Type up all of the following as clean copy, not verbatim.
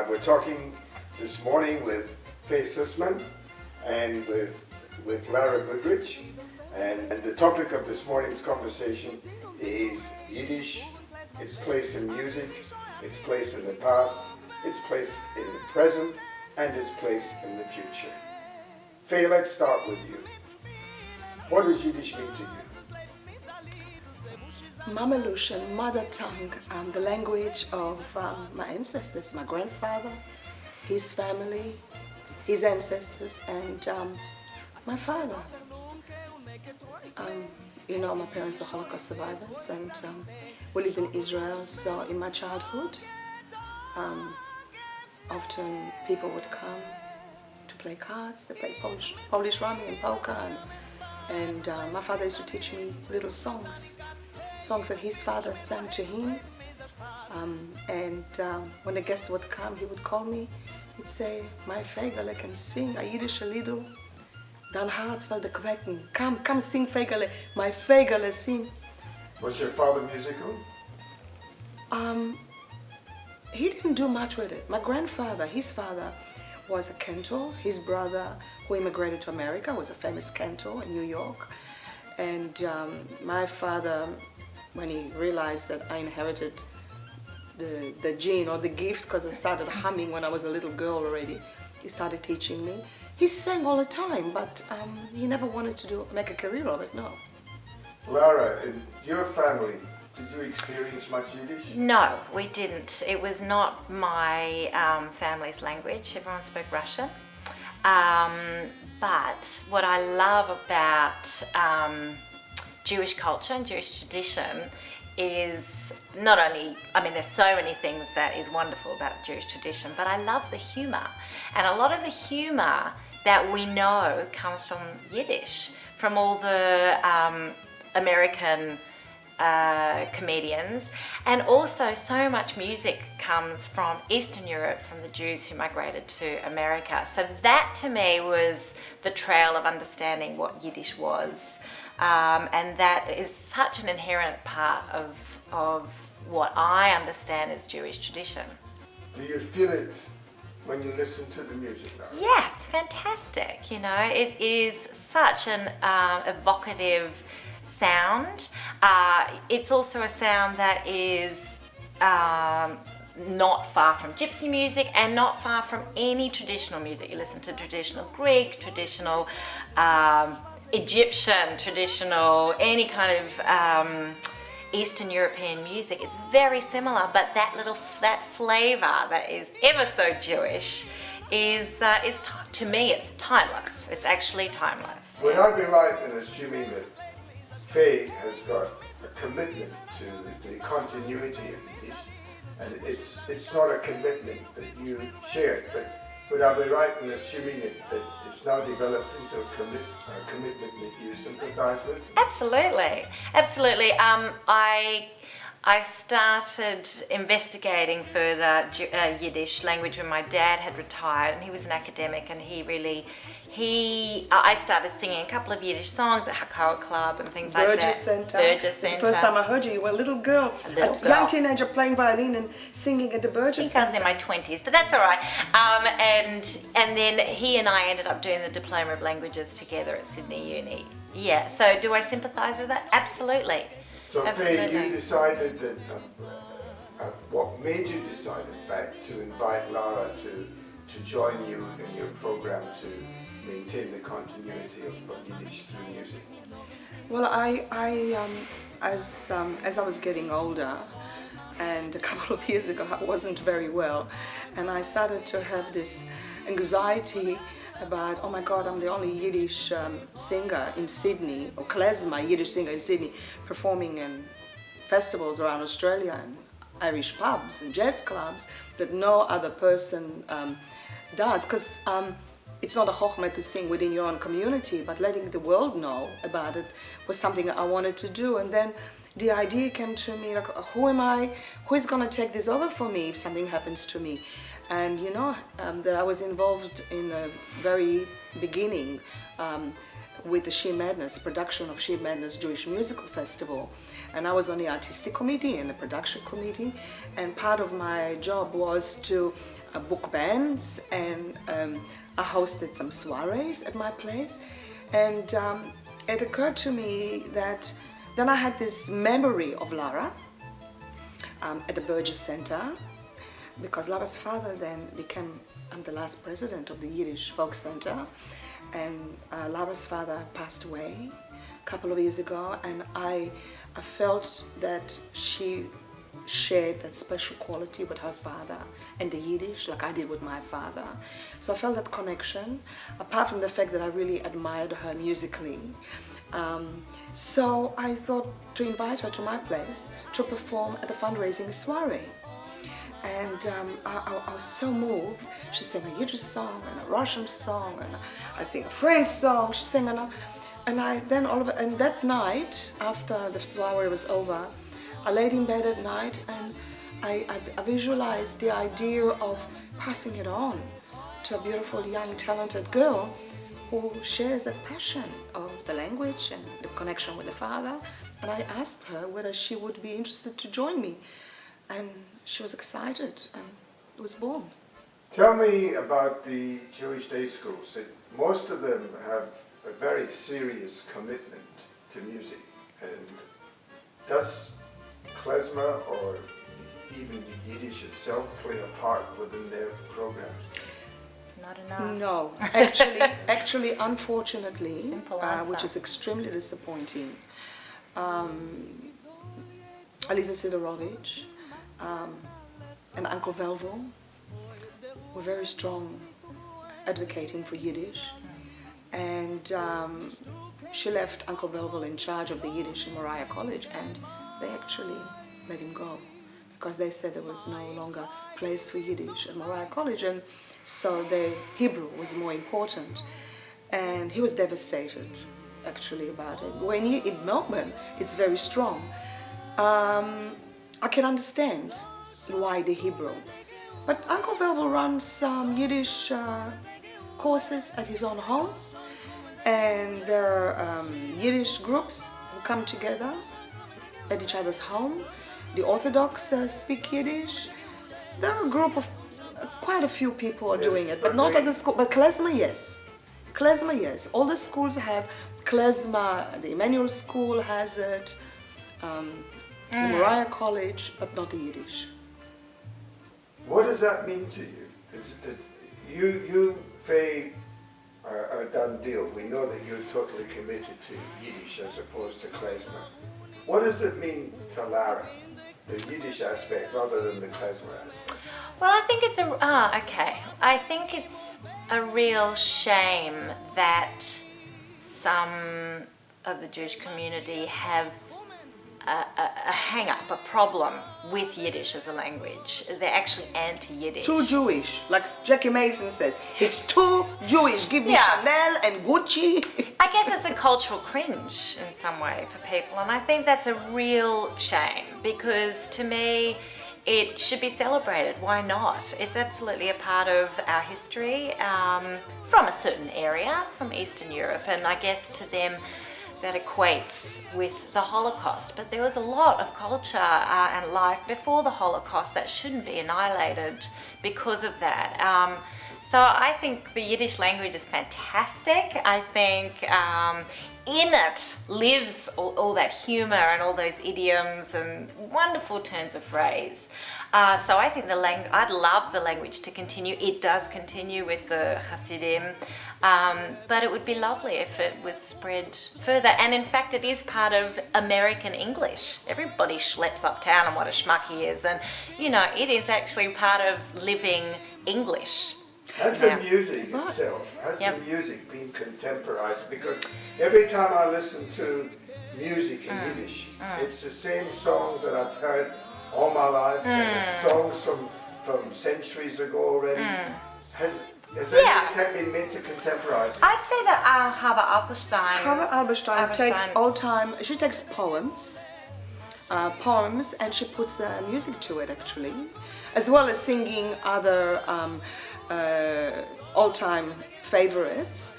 We're talking this morning with Sussman and with Lara Goodridge, and the topic of this morning's conversation is Yiddish, its place in music, its place in the past, its place in the present, and its place in the future. Faye, let's start with you. What does Yiddish mean to you? Mamelution, mother tongue, the language of my ancestors, my grandfather, his family, his ancestors, and my father. My parents are Holocaust survivors, and we live in Israel, so in my childhood, often people would come to play cards. They play Polish rummy and poker, and my father used to teach me little songs that his father sang to him. When the guests would come, he would call me. He'd say, "My Fegerle can sing a Yiddish Liedl. Dein Herz will kwecken. Come sing Fegerle. My Fegerle sing." Was your father musical? He didn't do much with it. My grandfather, his father, was a cantor. His brother, who immigrated to America, was a famous cantor in New York. And my father, when he realized that I inherited the gene or the gift, because I started humming when I was a little girl already, he started teaching me. He sang all the time, but he never wanted to make a career of it, no. Lara, in your family, did you experience much Yiddish? No, we didn't. It was not my family's language. Everyone spoke Russian. But what I love about Jewish culture and Jewish tradition is not only, there's so many things that is wonderful about Jewish tradition, but I love the humor. And a lot of the humor that we know comes from Yiddish, from all the American comedians, and also so much music comes from Eastern Europe, from the Jews who migrated to America. So that to me was the trail of understanding what Yiddish was, and that is such an inherent part of what I understand as Jewish tradition. Do you feel it when you listen to the music now? Yeah, it's fantastic. It is such an evocative sound. It's also a sound that is not far from gypsy music and not far from any traditional music. You listen to traditional Greek, traditional Egyptian, traditional, any kind of Eastern European music. It's very similar, but that flavor that is ever so Jewish is to me, it's timeless. It's actually timeless. Would I be right in assuming that Faye has got a commitment to the continuity of Yiddish, and it's not a commitment that you shared, but would I be right in assuming that it's now developed into a commitment that you sympathize with? Absolutely. I started investigating further Yiddish language when my dad had retired, and he was an academic, and I started singing a couple of Yiddish songs at Hakao Club and things like that. Burgess Center. Burgess Center. It's the first time I heard you. You were a little girl, young teenager playing violin and singing at the Burgess Center. I think I was in my 20s, but that's all right. And then he and I ended up doing the Diploma of Languages together at Sydney Uni. Yeah, so do I sympathise with that? Absolutely. So Faye, you decided that, what made you decide in fact to invite Lara to join you in your program to maintain the continuity of Yiddish through music? Well, as I was getting older, and a couple of years ago I wasn't very well, and I started to have this anxiety about, oh my God, I'm the only Yiddish singer in Sydney, or klezmer Yiddish singer in Sydney, performing in festivals around Australia and Irish pubs and jazz clubs that no other person does. Because it's not a chokhmah to sing within your own community, but letting the world know about it was something I wanted to do. And then the idea came to me, like, who am I? Who is going to take this over for me if something happens to me? And that I was involved in the very beginning with the She Madness, the production of She Madness Jewish Musical Festival. And I was on the artistic committee and the production committee. And part of my job was to book bands, and I hosted some soirees at my place. And it occurred to me that then I had this memory of Lara at the Burgess Center, because Lara's father then became the last president of the Yiddish Folk Center, and Lara's father passed away a couple of years ago, and I felt that she shared that special quality with her father and the Yiddish, like I did with my father. So I felt that connection, apart from the fact that I really admired her musically. So I thought to invite her to my place to perform at a fundraising soiree. And I was so moved. She sang a Yiddish song and a Russian song and I think a French song. She sang and that night, after the soiree was over, I laid in bed at night and I visualized the idea of passing it on to a beautiful, young, talented girl who shares that passion of the language and the connection with the father. And I asked her whether she would be interested to join me. And she was excited and it was born. Tell me about the Jewish day schools. Most of them have a very serious commitment to music. And does klezmer or even Yiddish itself play a part within their programs? Not enough. No, actually, unfortunately, which is extremely disappointing, Aliza Sidorovich and Uncle Velvo were very strong advocating for Yiddish, and she left Uncle Velvo in charge of the Yiddish in Moriah College, and they actually let him go because they said there was no longer place for Yiddish at Moriah College, and so the Hebrew was more important. And he was devastated actually about it. When you in Melbourne, it's very strong. I can understand why the Hebrew, but Uncle Velvo runs some Yiddish courses at his own home, and there are Yiddish groups who come together at each other's home. The Orthodox speak Yiddish. There are a group of quite a few people are doing it, but not at the school. But klezmer, yes. Klezmer, yes. All the schools have klezmer. The Emmanuel School has it. The Moriah College, but not the Yiddish. What does that mean to you? You, Faye, are a done deal. We know that you're totally committed to Yiddish as opposed to klezmer. What does it mean to Lara, the Yiddish aspect rather than the klezmer aspect? Well, I think it's I think it's a real shame that some of the Jewish community have a hang-up, a problem with Yiddish as a language. They're actually anti-Yiddish. Too Jewish, like Jackie Mason says. It's too Jewish. Give me Chanel and Gucci. I guess it's a cultural cringe in some way for people, and I think that's a real shame because to me it should be celebrated. Why not? It's absolutely a part of our history from a certain area, from Eastern Europe, and I guess to them that equates with the Holocaust. But there was a lot of culture and life before the Holocaust that shouldn't be annihilated because of that. So I think the Yiddish language is fantastic. I think in it lives all that humor and all those idioms and wonderful turns of phrase. So I think I'd love the language to continue. It does continue with the Hasidim, but it would be lovely if it was spread further. And in fact, it is part of American English. Everybody schleps uptown on what a schmuck he is, and it is actually part of living English. Has the music itself, the music been contemporized? Because every time I listen to music in Yiddish, it's the same songs that I've heard all my life, and it's songs from centuries ago already. Has anything been made to contemporize it? I'd say that Chava Alberstein takes all time, she takes poems, and she puts music to it actually, as well as singing other all-time favorites.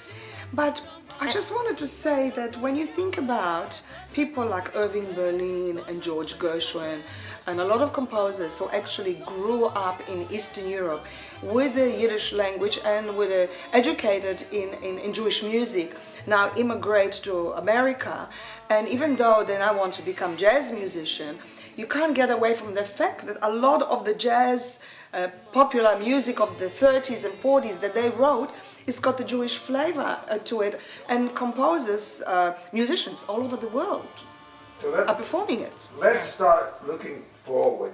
But I just wanted to say that when you think about people like Irving Berlin and George Gershwin and a lot of composers who actually grew up in Eastern Europe with the Yiddish language and were educated in Jewish music, now immigrate to America, and even though they now want to become jazz musician, you can't get away from the fact that a lot of the jazz popular music of the 30s and 40s that they wrote, it's got the Jewish flavor to it, and composers, musicians all over the world are performing it. Let's start looking forward.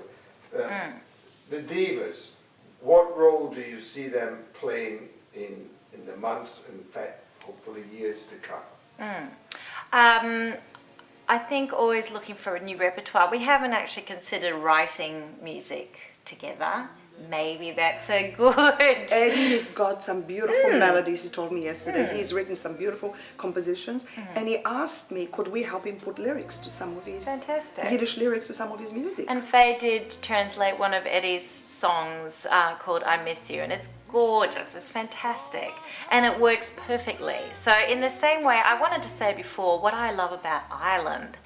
The divas, what role do you see them playing in the months, in fact, hopefully years to come? I think always looking for a new repertoire. We haven't actually considered writing music together. Maybe that's a good... Eddie has got some beautiful melodies, he told me yesterday. He's written some beautiful compositions, and he asked me, could we help him put lyrics to some of his... Fantastic. Yiddish lyrics to some of his music. And Faye did translate one of Eddie's songs called I Miss You, and it's gorgeous, it's fantastic, and it works perfectly. So in the same way, I wanted to say before, what I love about Ireland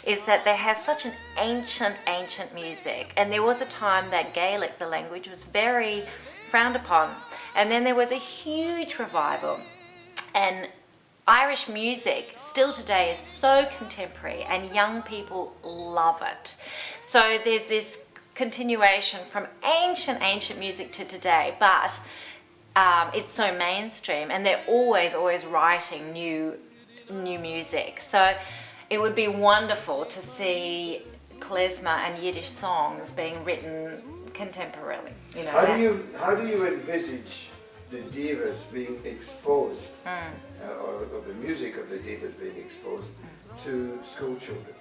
is that they have such an ancient music, and there was a time that Gaelic, the language, was very frowned upon, and then there was a huge revival, and Irish music still today is so contemporary and young people love it. So there's this continuation from ancient music to today, but it's so mainstream, and they're always writing new music. So it would be wonderful to see klezmer and Yiddish songs being written contemporarily. You know, how do you envisage the divas being exposed, or the music of the divas being exposed to school children?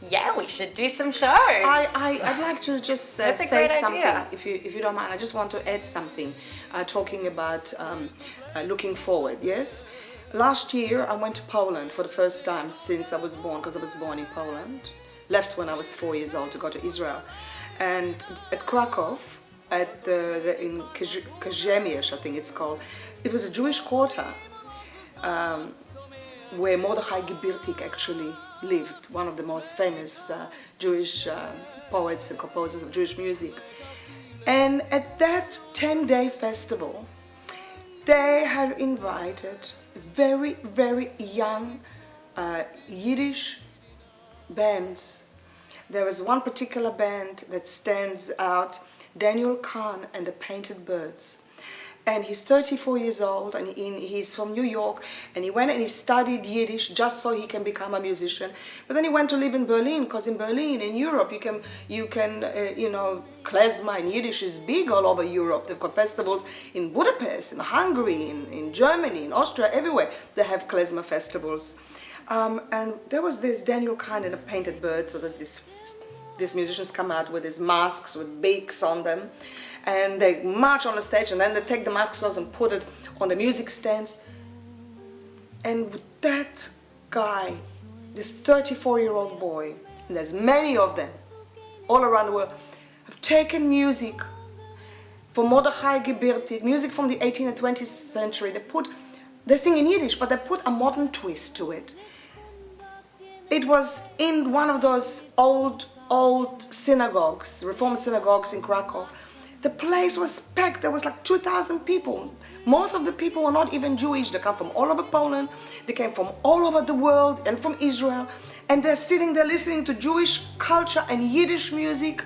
Yeah, we should do some shows. I'd like to just say something, idea. if you don't mind. I just want to add something, talking about looking forward, yes? Last year, I went to Poland for the first time since I was born, because I was born in Poland. Left when I was 4 years old to go to Israel. And at Krakow, in Kazimierz, I think it's called, it was a Jewish quarter where Mordechai Gebirtik actually lived, one of the most famous Jewish poets and composers of Jewish music. And at that 10-day festival, they had invited very, very young Yiddish bands. There was one particular band that stands out, Daniel Kahn and the Painted Birds. And he's 34 years old, and he's from New York, and he went and he studied Yiddish just so he can become a musician. But then he went to live in Berlin, because in Berlin, in Europe, you can klezmer and Yiddish is big all over Europe. They've got festivals in Budapest, in Hungary, in Germany, in Austria, everywhere they have klezmer festivals. And there was this Daniel Kahn and the Painted Birds, so there's these musicians come out with these masks with beaks on them, and they march on the stage, and then they take the masks off and put it on the music stands. And with that guy, this 34-year-old boy, and there's many of them all around the world, have taken music from Mordechai Gebirtik, music from the 18th and 20th century. They sing in Yiddish, but they put a modern twist to it. It was in one of those old synagogues, Reform synagogues in Krakow. The place was packed. There was like 2,000 people. Most of the people were not even Jewish. They come from all over Poland. They came from all over the world and from Israel. And they're sitting there listening to Jewish culture and Yiddish music.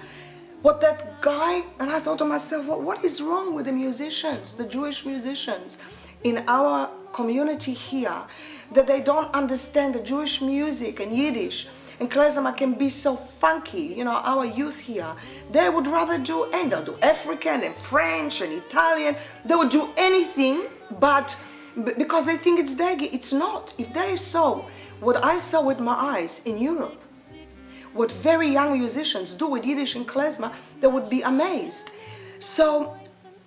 What that guy, and I thought to myself, what is wrong with the musicians, the Jewish musicians in our community here, that they don't understand the Jewish music and Yiddish and klezmer can be so funky. Our youth here, they would rather they'll do African and French and Italian. They would do anything, but because they think it's deggy. It's not. If they saw what I saw with my eyes in Europe, what very young musicians do with Yiddish and klezmer, they would be amazed. So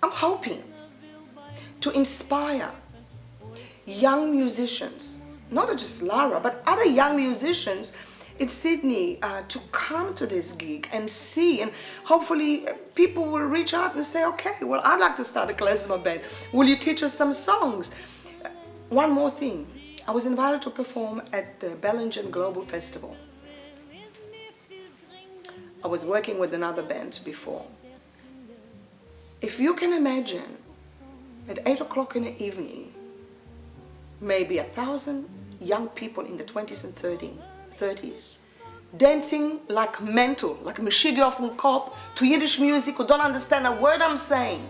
I'm hoping to inspire young musicians, not just Lara, but other young musicians in Sydney to come to this gig and see, and hopefully people will reach out and say, okay, well, I'd like to start a klezmer band. Will you teach us some songs? One more thing. I was invited to perform at the Belgian Global Festival. I was working with another band before. If you can imagine, at 8 o'clock in the evening, maybe 1,000 young people in the 20s and 30s, dancing like mental, like a Meshiggah auf dem Kopf, to Yiddish music who don't understand a word I'm saying.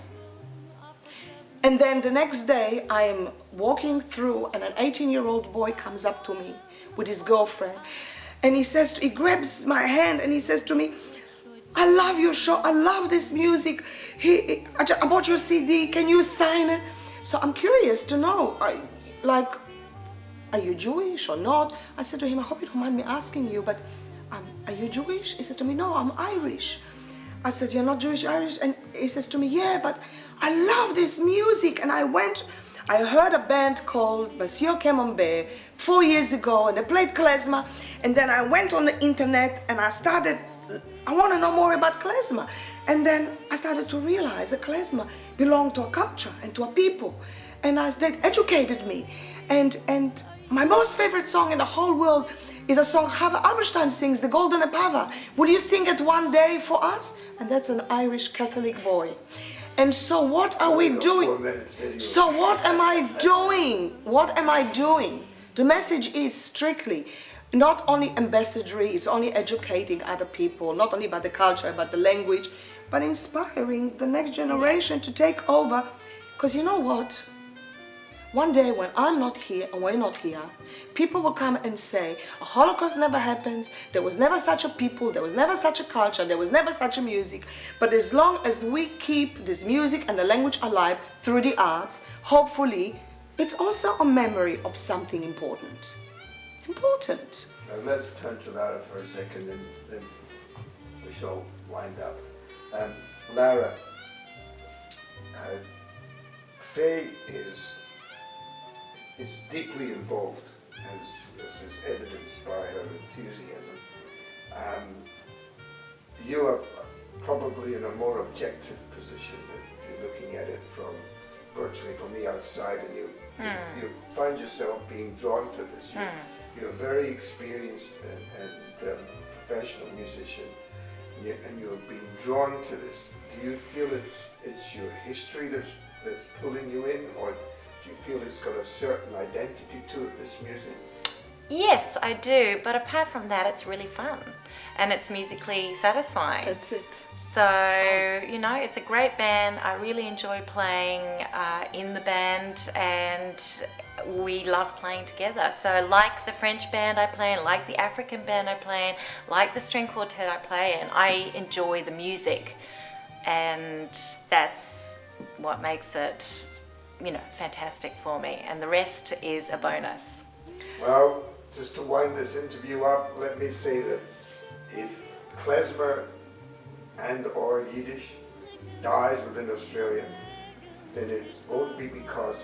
And then the next day, I am walking through and an 18-year-old boy comes up to me with his girlfriend. And he grabs my hand and he says to me, I love your show, I love this music. I bought your CD, can you sign it? So I'm curious to know, are you Jewish or not? I said to him, I hope you don't mind me asking you, but are you Jewish? He says to me, no, I'm Irish. I said, you're not Jewish, Irish? And he says to me, yeah, but I love this music. And I heard a band called Monsieur Camembert 4 years ago, and they played klezmer. And then I went on the internet and I want to know more about klezmer. And then I started to realize that klezmer belonged to a culture and to a people. And they educated me. And my most favorite song in the whole world is a song Chava Alberstein sings, The Golden Epava. Will you sing it one day for us? And that's an Irish Catholic boy. And so what are we doing? So what am I doing? What am I doing? The message is strictly not only ambassadry, it's only educating other people, not only about the culture, about the language, but inspiring the next generation to take over. Because you know what? One day when I'm not here and we're not here, people will come and say, a Holocaust never happened, there was never such a people, there was never such a culture, there was never such a music. But as long as we keep this music and the language alive through the arts, hopefully, it's also a memory of something important. It's important. Now let's turn to Lara for a second and then we shall wind up. Lara, Faye is deeply involved, as this is evidenced by her enthusiasm. You are probably in a more objective position. You're looking at it virtually from the outside, and you find yourself being drawn to this. You're a very experienced and professional musician, and you're being drawn to this. Do you feel it's your history that's pulling you in, or do you feel it's got a certain identity to it, this music? Yes, I do, but apart from that, it's really fun and it's musically satisfying. That's it. So, you know, it's a great band. I really enjoy playing in the band, and we love playing together. So like the French band I play in, like the African band I play in, like the string quartet I play in, I enjoy the music, and that's what makes it, you know, fantastic for me, and the rest is a bonus. Well, just to wind this interview up, let me say that if klezmer and or Yiddish dies within Australia, then it won't be because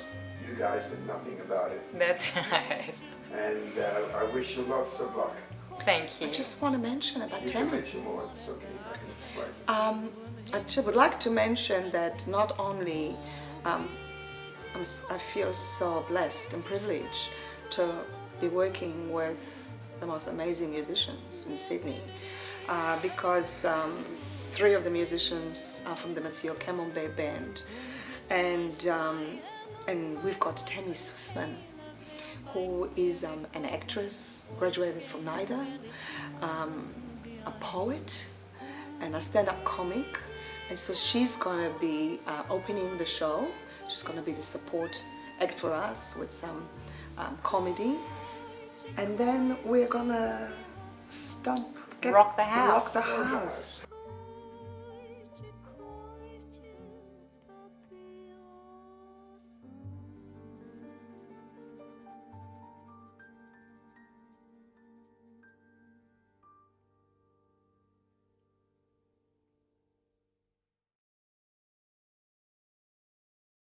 you guys did nothing about it. That's right. And I wish you lots of luck. Thank you. I just want to mention about You Tammy. can mention more, it's okay, I can express it. I just would like to mention that not only I feel so blessed and privileged to be working with the most amazing musicians in Sydney, because 3 of the musicians are from the Monsieur Camembert band, and we've got Tammy Sussman, who is an actress, graduated from NIDA, a poet, and a stand-up comic, and so she's going to be opening the show. She's going to be the support act for us with some comedy, and then we're going to rock the house. Rock the house.